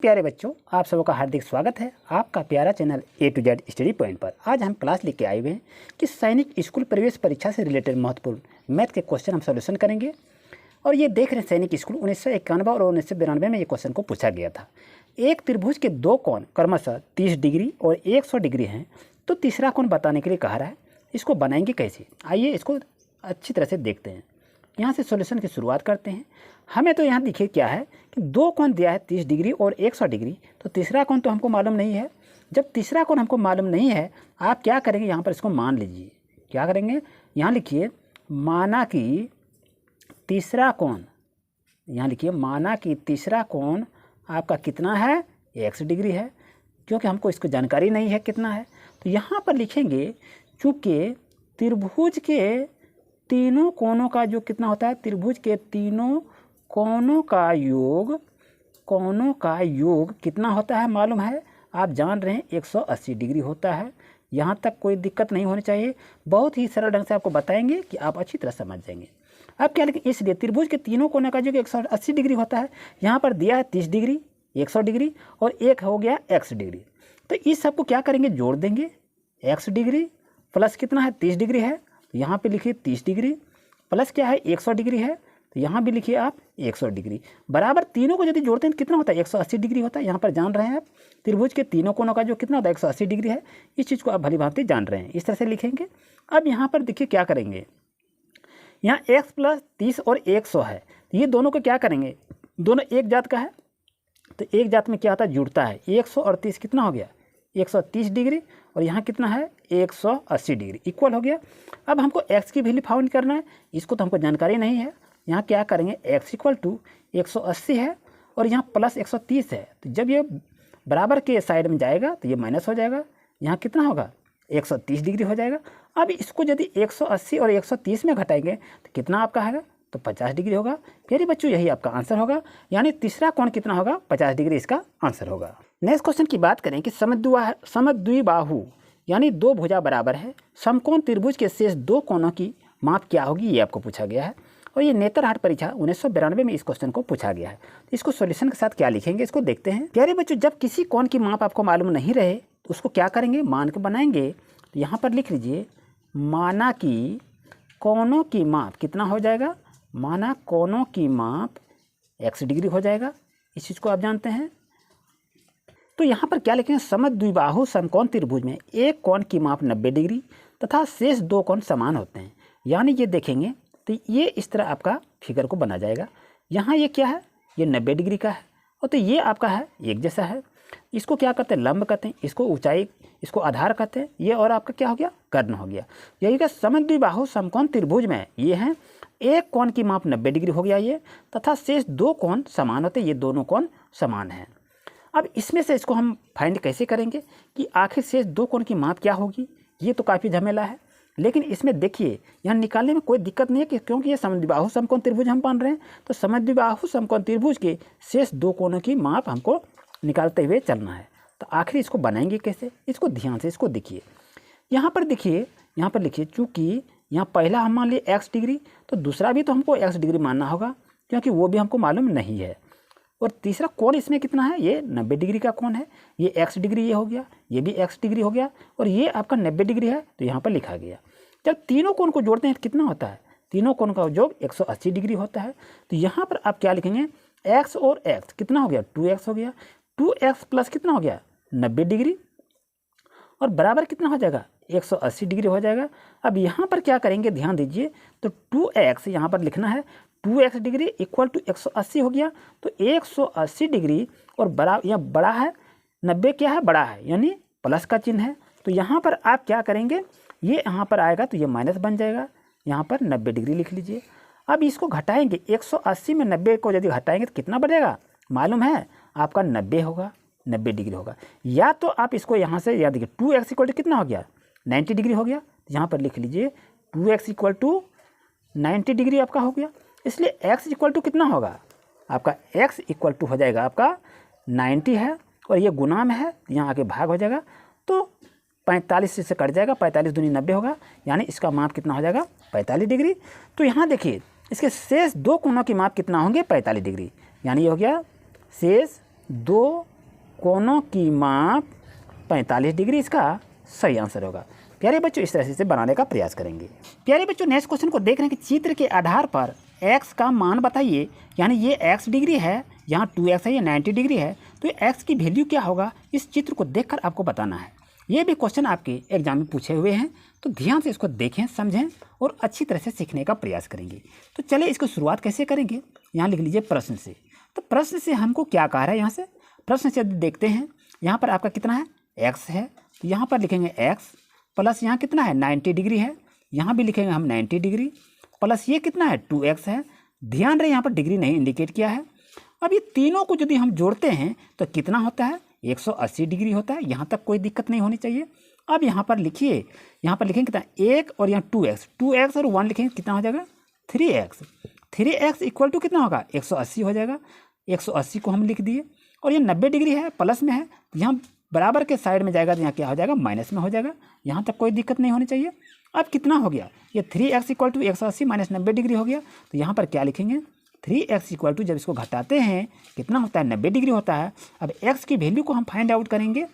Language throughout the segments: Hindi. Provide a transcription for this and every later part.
प्यारे बच्चों, आप सबों का हार्दिक स्वागत है आपका प्यारा channel A to Z study point पर। आज हम क्लास लेके आए हुए हैं कि सैनिक स्कूल प्रवेश परीक्षा से रिलेटेड महत्वपूर्ण मैथ के क्वेश्चन हम सॉल्यूशन करेंगे। और ये देख रहे हैं सैनिक स्कूल 1991 और 1992 में ये क्वेश्चन को पूछा गया था। एक त्रिभुज के दो कोण क्रमशः 30 डिग्री और 100 डिग्री हैं, तो तीसरा कोण बताने के लिए कहा रहा है। इसको बनाएंगे कैसे, आइए इसको अच्छी तरह से देखते हैं। यहाँ से सॉल्यूशन की शुरुआत करते हैं। हमें तो यहाँ देखिए क्या है कि दो कोण दिया है 30 डिग्री और 100 डिग्री, तो तीसरा कोण तो हमको मालूम नहीं है। जब तीसरा कोण हमको मालूम नहीं है, आप क्या करेंगे, यहाँ पर इसको मान लीजिए। क्या करेंगे, यहाँ लिखिए माना कि तीसरा कोण, यहाँ लिखिए माना कि तीसरा कोण आपका कितना है, 100 डिग्री है, क्योंकि हमको इसको जानकारी नहीं है कितना है। तो यहाँ पर लिखेंगे चूँकि त्रिभुज के तीनों कोणों का जो कितना होता है, त्रिभुज के तीनों कोणों का योग कितना होता है मालूम है, आप जान रहे हैं 180 डिग्री होता है। यहाँ तक कोई दिक्कत नहीं होनी चाहिए, बहुत ही सरल ढंग से आपको बताएंगे कि आप अच्छी तरह समझ जाएंगे। अब क्या लिखें, इसलिए त्रिभुज के तीनों कोणों का जो 180 डिग्री होता है, यहाँ पर दिया है 30 डिग्री, 100 डिग्री और एक हो गया x डिग्री। तो इस सबको क्या करेंगे, जोड़ देंगे। x डिग्री प्लस कितना है, 30 डिग्री है, तो यहाँ पे लिखिए 30 डिग्री प्लस क्या है, 100 डिग्री है, तो यहाँ भी लिखिए आप 100 डिग्री बराबर। तीनों को यदि जोड़ते हैं तो कितना होता है, 180 डिग्री होता है। यहाँ पर जान रहे हैं आप त्रिभुज के तीनों कोणों का जो कितना होता है, 180 डिग्री है। इस चीज़ को आप भली भांति जान रहे हैं, इस तरह से लिखेंगे। अब यहाँ पर देखिए क्या करेंगे, यहाँ x प्लस 30 और 100 है, तो ये दोनों को क्या करेंगे, दोनों एक जात का है, तो एक जात में क्या होता है, जुड़ता है। 100 और 30 कितना हो गया, 130 डिग्री, और यहाँ कितना है 180 डिग्री, इक्वल हो गया। अब हमको x की वैल्यू फाउंड करना है, इसको तो हमको जानकारी नहीं है। यहाँ क्या करेंगे, x इक्वल टू 180 है और यहाँ प्लस 130 है, तो जब ये बराबर के साइड में जाएगा तो ये माइनस हो जाएगा, यहाँ कितना होगा 130 डिग्री हो जाएगा। अब इसको यदि 180 और 130 में घटाएंगे तो कितना आपका है, तो 50 डिग्री होगा। प्यारे बच्चों, यही आपका आंसर होगा, यानी तीसरा कोण कितना होगा, 50 डिग्री इसका आंसर होगा। नेक्स्ट क्वेश्चन की बात करें कि समद्विबाहु यानी दो भुजा बराबर है समकोण त्रिभुज के शेष दो कोणों की माप क्या होगी, ये आपको पूछा गया है। और ये नेतरहाट परीक्षा 1992 में इस क्वेश्चन को पूछा गया है। तो इसको सॉल्यूशन के साथ क्या लिखेंगे, इसको देखते हैं। प्यारे बच्चों, जब किसी कोण की माप आपको मालूम नहीं रहे तो उसको क्या करेंगे, मान के बनाएंगे। तो यहाँ पर लिख लीजिए माना कि कोणों की माप कितना हो जाएगा, माना कोणों की माप x डिग्री हो जाएगा। इस चीज़ को आप जानते हैं। तो यहाँ पर क्या लिखेंगे, समद्विबाहु समकोण त्रिभुज में एक कोण की माप 90 डिग्री तथा शेष दो कोण समान होते हैं। यानी ये देखेंगे तो ये इस तरह आपका फिगर को बना जाएगा। यहाँ ये क्या है, ये 90 डिग्री का है, और तो ये आपका है एक जैसा है। इसको क्या करते हैं, लंब कहते हैं, इसको ऊंचाई, इसको आधार कहते हैं। ये और आपका क्या हो गया, कर्ण हो गया। यही का समद्विबाहु समकोण त्रिभुज में ये है एक कोण की माप 90 डिग्री हो गया ये, तथा शेष दो कोण समान होते हैं, ये दोनों कोण समान हैं। अब इसमें से इसको हम फाइंड कैसे करेंगे कि आखिर शेष दो कोण की माप क्या होगी, ये तो काफ़ी झमेला है। लेकिन इसमें देखिए यहाँ निकालने में कोई दिक्कत नहीं है कि क्योंकि ये समद्विबाहु समकोण त्रिभुज हम मान रहे हैं, तो समद्विबाहु समकोण त्रिभुज के शेष दो कोणों की माप हमको निकालते हुए चलना है। तो आखिर इसको बनाएंगे कैसे, इसको ध्यान से इसको देखिए। यहाँ पर देखिए, यहाँ पर लिखिए चूँकि यहाँ पहला हम मान लिए x डिग्री, तो दूसरा भी तो हमको x डिग्री मानना होगा, क्योंकि वो भी हमको मालूम नहीं है। और तीसरा कोण इसमें कितना है, ये 90 डिग्री का कोण है, ये x डिग्री ये हो गया, ये भी x डिग्री हो गया, और ये आपका 90 डिग्री है, तो यहाँ पर लिखा गया। जब तीनों कोण को जोड़ते हैं तो कितना होता है, तीनों कोण का योग 180 डिग्री होता है। तो यहाँ पर आप क्या लिखेंगे, x और x कितना हो गया, 2x हो गया, 2x प्लस कितना हो गया 90 डिग्री, और बराबर कितना हो जाएगा 180 डिग्री हो जाएगा। अब यहाँ पर क्या करेंगे, ध्यान दीजिए, तो 2x यहाँ पर लिखना है, 2x डिग्री इक्वल टू 180 हो गया, तो 180 डिग्री और बड़ा, यह बड़ा है 90 क्या है, बड़ा है, यानी प्लस का चिन्ह है। तो यहाँ पर आप क्या करेंगे, ये यहाँ पर आएगा तो ये माइनस बन जाएगा, यहाँ पर 90 डिग्री लिख लीजिए। अब इसको घटाएंगे, 180 में 90 को यदि घटाएंगे तो कितना बढ़ेगा, मालूम है आपका 90 होगा, 90 डिग्री होगा। या तो आप इसको यहाँ से याद देखिए, 2x इक्वल टू कितना हो गया, 90 डिग्री हो गया। तो यहाँ पर लिख लीजिए 2x इक्वल टू 90 डिग्री आपका हो गया। इसलिए x इक्वल टू कितना होगा, आपका x इक्वल टू हो जाएगा आपका 90 है, और ये गुना में है, यहाँ आके भाग हो जाएगा, तो 45 से कट जाएगा, 45 दूनी 90 होगा, यानी इसका माप कितना हो जाएगा 45 डिग्री। तो यहाँ देखिए इसके शेष दो कोणों की माप कितना होंगे, 45 डिग्री, यानी ये हो गया शेष दो कोनों की माप 45 डिग्री इसका सही आंसर होगा। प्यारे बच्चों, इस तरह से इसे बनाने का प्रयास करेंगे। प्यारे बच्चों, नेक्स्ट क्वेश्चन को देख रहे हैं कि चित्र के आधार पर x का मान बताइए। यानी ये x डिग्री है, यहाँ 2x है, ये 90 डिग्री है, तो x की वैल्यू क्या होगा इस चित्र को देखकर आपको बताना है। ये भी क्वेश्चन आपके एग्जाम में पूछे हुए हैं, तो ध्यान से इसको देखें, समझें और अच्छी तरह से सीखने का प्रयास करेंगे। तो चलिए इसको शुरुआत कैसे करेंगे, यहाँ लिख लीजिए प्रश्न से। तो प्रश्न से हमको क्या कह रहा है, यहाँ से प्रश्न से देखते हैं। यहाँ पर आपका कितना है, x है, तो यहाँ पर लिखेंगे x प्लस यहाँ कितना है 90 डिग्री है, यहाँ भी लिखेंगे हम 90 डिग्री प्लस ये कितना है 2x है। ध्यान रहे यहाँ पर डिग्री नहीं इंडिकेट किया है। अब ये तीनों को यदि हम जोड़ते हैं तो कितना होता है 180 डिग्री होता है। यहाँ तक कोई दिक्कत नहीं होनी चाहिए। अब यहाँ पर लिखिए, यहाँ पर लिखेंगे कितना 1 और यहाँ 2x और 1 लिखेंगे कितना हो जाएगा 3x इक्वल टू कितना होगा 180 हो जाएगा। 180 को हम लिख दिए और ये 90 डिग्री है, प्लस में है, तो यहाँ बराबर के साइड में जाएगा तो यहाँ क्या हो जाएगा माइनस में हो जाएगा। यहाँ तक कोई दिक्कत नहीं होनी चाहिए। अब कितना हो गया, ये 3x equal to 180 minus 90 degree हो गया। तो यहाँ पर क्या लिखेंगे 3x इक्वल टू, जब इसको घटाते हैं कितना होता है 90 डिग्री होता है। अब x की वैल्यू को हम फाइंड आउट करेंगे।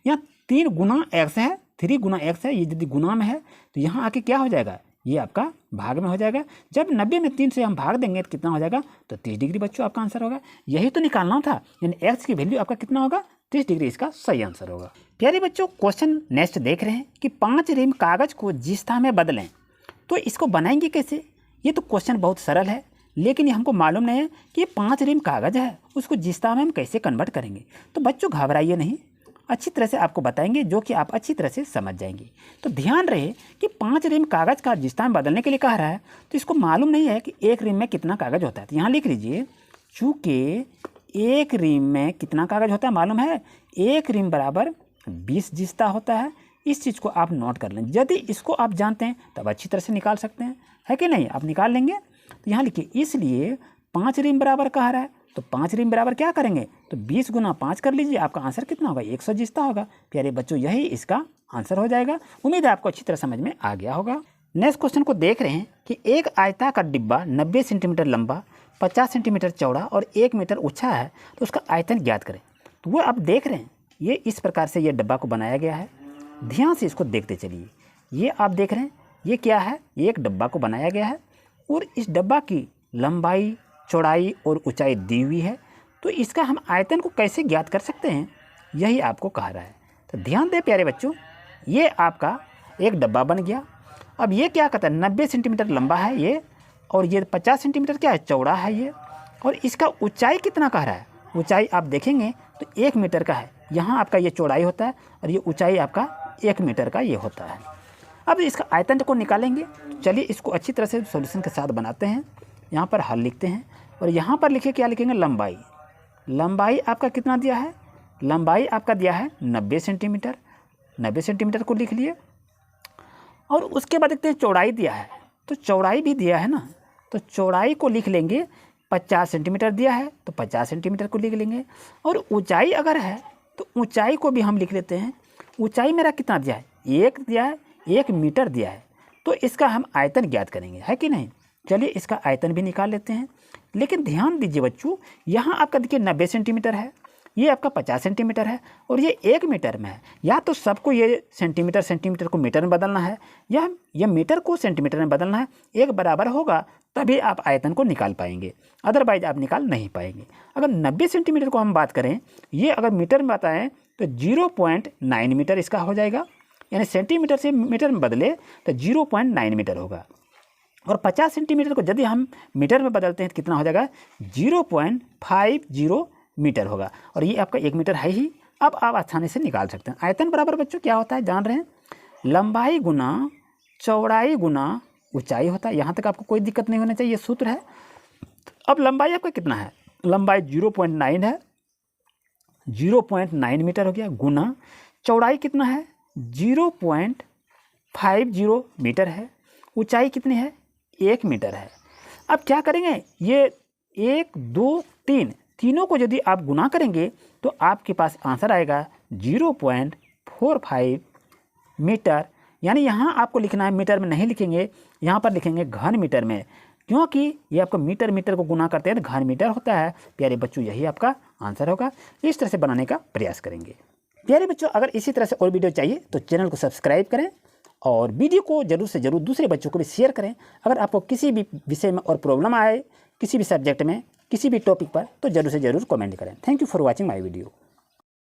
यहाँ 3 गुना x है, 3 गुना x है, ये यदि गुना में है तो यहाँ आके क्या हो जाएगा, ये आपका भाग में हो जाएगा। जब 90 में 3 से हम भाग देंगे तो कितना हो जाएगा, तो 30 डिग्री बच्चों आपका आंसर होगा। यही तो निकालना था, यानी x की वैल्यू आपका कितना होगा 30 डिग्री, इसका सही आंसर होगा। प्यारे बच्चों, क्वेश्चन नेक्स्ट देख रहे हैं कि 5 रिम कागज को जिस तरह में बदलें, तो इसको बनाएंगे कैसे। ये तो क्वेश्चन बहुत सरल है, लेकिन ये हमको मालूम नहीं है कि ये 5 रिम कागज है, उसको जिस तरह में हम कैसे कन्वर्ट करेंगे। तो बच्चों घबराइए नहीं, अच्छी तरह से आपको बताएंगे जो कि आप अच्छी तरह से समझ जाएंगे। तो ध्यान रहे कि 5 रिम कागज का जिस तरह बदलने के लिए कह रहा है, तो इसको मालूम नहीं है कि 1 रिम में कितना कागज होता है। तो यहाँ लिख लीजिए, चूँकि 1 रिम में कितना कागज होता है मालूम है, 1 रिम बराबर 20 जिस्ता होता है। इस चीज़ को आप नोट कर लें। यदि इसको आप जानते हैं तब अच्छी तरह से निकाल सकते हैं, है कि नहीं, आप निकाल लेंगे। तो यहाँ लिखिए, इसलिए 5 रिम बराबर कह रहा है, तो 5 रिम बराबर क्या करेंगे, तो 20 गुना 5 कर लीजिए, आपका आंसर कितना होगा 100 जिस्ता होगा। प्यारे बच्चों, यही इसका आंसर हो जाएगा। उम्मीद है आपको अच्छी तरह समझ में आ गया होगा। नेक्स्ट क्वेश्चन को देख रहे हैं कि एक आयताकार डिब्बा 90 सेंटीमीटर लंबा, 50 सेंटीमीटर चौड़ा और 1 मीटर ऊंचा है, तो उसका आयतन ज्ञात करें। तो वो आप देख रहे हैं, ये इस प्रकार से ये डब्बा को बनाया गया है। ध्यान से इसको देखते चलिए। ये आप देख रहे हैं, ये क्या है, ये एक डब्बा को बनाया गया है और इस डब्बा की लंबाई, चौड़ाई और ऊंचाई दी हुई है। तो इसका हम आयतन को कैसे ज्ञात कर सकते हैं, यही आपको कह रहा है। तो ध्यान दें प्यारे बच्चों, ये आपका एक डब्बा बन गया। अब ये क्या कहता है, 90 सेंटीमीटर लंबा है ये, और ये 50 सेंटीमीटर क्या है, चौड़ा है ये, और इसका ऊंचाई कितना कह रहा है, ऊंचाई आप देखेंगे तो 1 मीटर का है। यहाँ आपका ये चौड़ाई होता है और ये ऊंचाई आपका 1 मीटर का ये होता है। अब इसका आयतन को निकालेंगे। चलिए इसको अच्छी तरह से सॉल्यूशन के साथ बनाते हैं। यहाँ पर हल लिखते हैं और यहाँ पर लिखे क्या लिखेंगे, लंबाई। लंबाई आपका कितना दिया है, लंबाई आपका दिया है 90 सेंटीमीटर। 90 सेंटीमीटर को लिख लिए और उसके बाद देखते हैं चौड़ाई दिया है, तो चौड़ाई भी दिया है ना, तो चौड़ाई को लिख लेंगे। 50 सेंटीमीटर दिया है तो 50 सेंटीमीटर को लिख लेंगे। और ऊंचाई अगर है तो ऊंचाई को भी हम लिख लेते हैं। ऊंचाई मेरा कितना दिया है, 1 दिया है, 1 मीटर दिया है। तो इसका हम आयतन ज्ञात करेंगे, है कि नहीं। चलिए इसका आयतन भी निकाल लेते हैं। लेकिन ध्यान दीजिए बच्चों, यहाँ आपका देखिए 90 सेंटीमीटर है, ये आपका 50 सेंटीमीटर है और ये 1 मीटर में है। या तो सबको ये सेंटीमीटर को मीटर में बदलना है, या ये मीटर को सेंटीमीटर में बदलना है। एक बराबर होगा तभी आप आयतन को निकाल पाएंगे, अदरवाइज आप निकाल नहीं पाएंगे। अगर 90 सेंटीमीटर को हम बात करें, ये अगर मीटर में बताएं तो 0.9 मीटर इसका हो जाएगा। यानी सेंटीमीटर से मीटर में बदले तो 0.9 मीटर होगा। और 50 सेंटीमीटर को यदि हम मीटर में बदलते हैं तो कितना हो जाएगा, 0.50 मीटर होगा। और ये आपका 1 मीटर है ही। अब आप आसानी से निकाल सकते हैं। आयतन बराबर बच्चों क्या होता है जान रहे हैं, लंबाई गुना चौड़ाई गुना ऊंचाई होता है। यहाँ तक आपको कोई दिक्कत नहीं होना चाहिए, ये सूत्र है। अब लंबाई आपका कितना है, लंबाई 0.9 है, 0.9 मीटर हो गया, गुना चौड़ाई कितना है 0.50 मीटर है, ऊंचाई कितनी है 1 मीटर है। अब क्या करेंगे, ये 1 2 3 तीनों को यदि आप गुना करेंगे तो आपके पास आंसर आएगा 0.45 मीटर। यानी यहाँ आपको लिखना है, मीटर में नहीं लिखेंगे, यहाँ पर लिखेंगे घन मीटर में। क्योंकि ये आपको मीटर मीटर को गुना करते हैं तो घन मीटर होता है। प्यारे बच्चों, यही आपका आंसर होगा। इस तरह से बनाने का प्रयास करेंगे। प्यारे बच्चों, अगर इसी तरह से और वीडियो चाहिए तो चैनल को सब्सक्राइब करें और वीडियो को जरूर से जरूर दूसरे बच्चों को भी शेयर करें। अगर आपको किसी भी विषय में और प्रॉब्लम आए, किसी भी सब्जेक्ट में, किसी भी टॉपिक पर, तो जरूर से जरूर कमेंट करें। Thank you for watching my video.